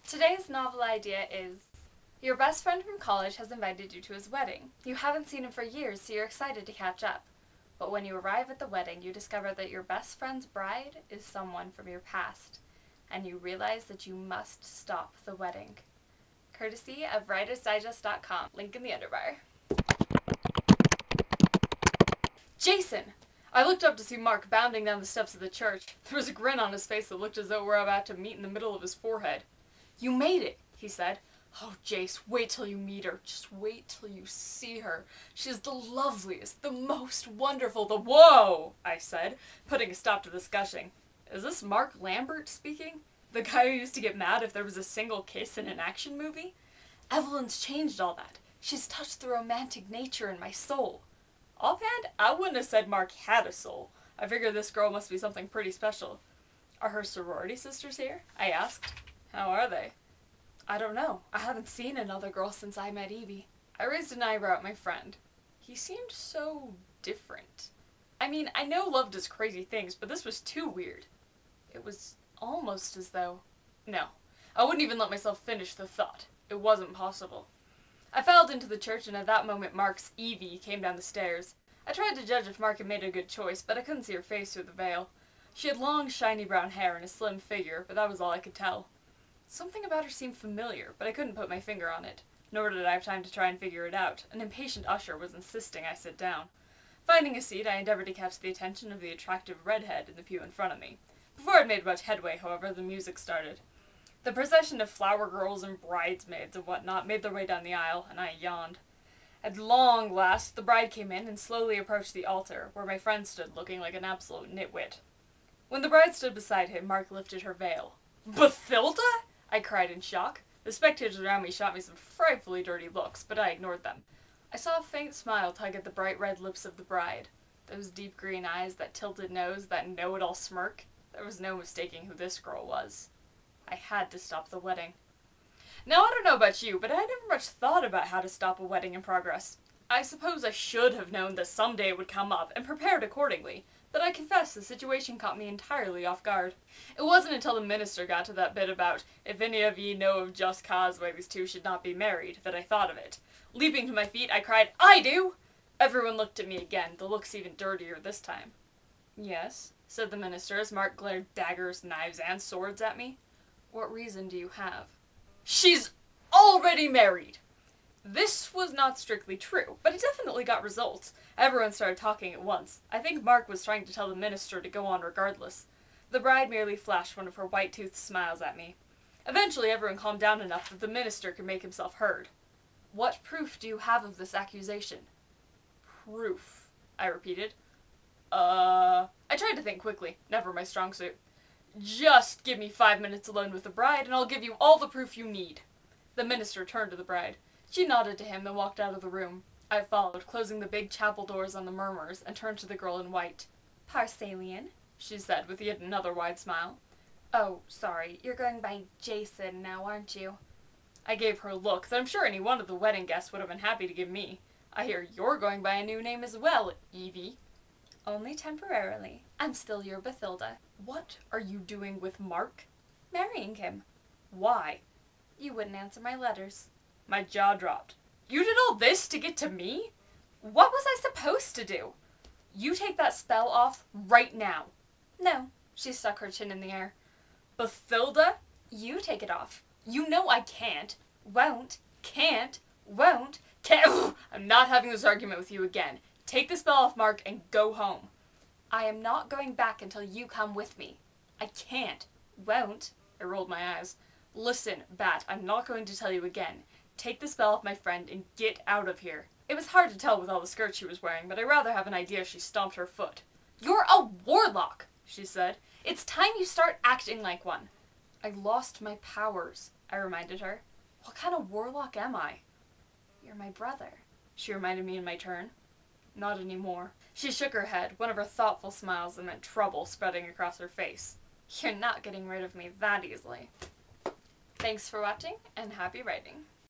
Today's novel idea is, your best friend from college has invited you to his wedding. You haven't seen him for years, so you're excited to catch up. But when you arrive at the wedding, you discover that your best friend's bride is someone from your past, and you realize that you must stop the wedding. Courtesy of WritersDigest.com, link in the underbar. Jason! I looked up to see Mark bounding down the steps of the church. There was a grin on his face that looked as though we were about to meet in the middle of his forehead. "You made it," he said. "Oh, Jace, wait till you meet her. Just wait till you see her. She's the loveliest, the most wonderful, the— Whoa!" I said, putting a stop to this gushing. Is this Mark Lambert speaking? The guy who used to get mad if there was a single kiss in an action movie? Evelyn's changed all that. She's touched the romantic nature in my soul. Offhand, I wouldn't have said Mark had a soul. I figured this girl must be something pretty special. Are her sorority sisters here? I asked. How are they? I don't know. I haven't seen another girl since I met Evie. I raised an eyebrow at my friend. He seemed so different. I mean, I know love does crazy things, but this was too weird. It was almost as though— No, I wouldn't even let myself finish the thought. It wasn't possible. I filed into the church, and at that moment Mark's Evie came down the stairs. I tried to judge if Mark had made a good choice, but I couldn't see her face through the veil. She had long, shiny brown hair and a slim figure, but that was all I could tell. Something about her seemed familiar, but I couldn't put my finger on it. Nor did I have time to try and figure it out. An impatient usher was insisting I sit down. Finding a seat, I endeavored to catch the attention of the attractive redhead in the pew in front of me. Before I'd made much headway, however, the music started. The procession of flower girls and bridesmaids and whatnot made their way down the aisle, and I yawned. At long last, the bride came in and slowly approached the altar, where my friend stood looking like an absolute nitwit. When the bride stood beside him, Mark lifted her veil. "Bathilda?" I cried in shock. The spectators around me shot me some frightfully dirty looks, but I ignored them. I saw a faint smile tug at the bright red lips of the bride. Those deep green eyes, that tilted nose, that know-it-all smirk. There was no mistaking who this girl was. I had to stop the wedding. Now, I don't know about you, but I had never much thought about how to stop a wedding in progress. I suppose I should have known that someday it would come up, and prepared accordingly, but I confess the situation caught me entirely off guard. It wasn't until the minister got to that bit about, "If any of ye know of just cause why these two should not be married," that I thought of it. Leaping to my feet, I cried, "I do!" Everyone looked at me again, the looks even dirtier this time. "Yes," said the minister as Mark glared daggers, knives, and swords at me. "What reason do you have?" "She's already married!" This was not strictly true, but it definitely got results. Everyone started talking at once. I think Mark was trying to tell the minister to go on regardless. The bride merely flashed one of her white-toothed smiles at me. Eventually everyone calmed down enough that the minister could make himself heard. "What proof do you have of this accusation?" "Proof," I repeated. I tried to think quickly. Never my strong suit. "Just give me 5 minutes alone with the bride, and I'll give you all the proof you need." The minister turned to the bride. She nodded to him and walked out of the room. I followed, closing the big chapel doors on the murmurs, and turned to the girl in white. "Parsalian," she said with yet another wide smile. "Oh, sorry, you're going by Jason now, aren't you?" I gave her a look that I'm sure any one of the wedding guests would have been happy to give me. "I hear you're going by a new name as well, Evie." "Only temporarily. I'm still your Bathilda." "What are you doing with Mark?" "Marrying him." "Why?" "You wouldn't answer my letters." My jaw dropped. "You did all this to get to me? What was I supposed to do?" "You take that spell off right now." "No." She stuck her chin in the air. "Bathilda?" "You take it off." "You know I can't." "Won't." "Can't." "Won't." "Can't." I'm not having this argument with you again. Take the spell off Mark and go home. "I am not going back until you come with me." "I can't." "Won't." I rolled my eyes. "Listen, Bat, I'm not going to tell you again. Take the spell off my friend and get out of here." It was hard to tell with all the skirts she was wearing, but I rather have an idea she stomped her foot. "You're a warlock," she said. "It's time you start acting like one." "I lost my powers," I reminded her. "What kind of warlock am I?" "You're my brother," she reminded me in my turn. "Not anymore." She shook her head, one of her thoughtful smiles that meant trouble spreading across her face. "You're not getting rid of me that easily." Thanks for watching, and happy writing.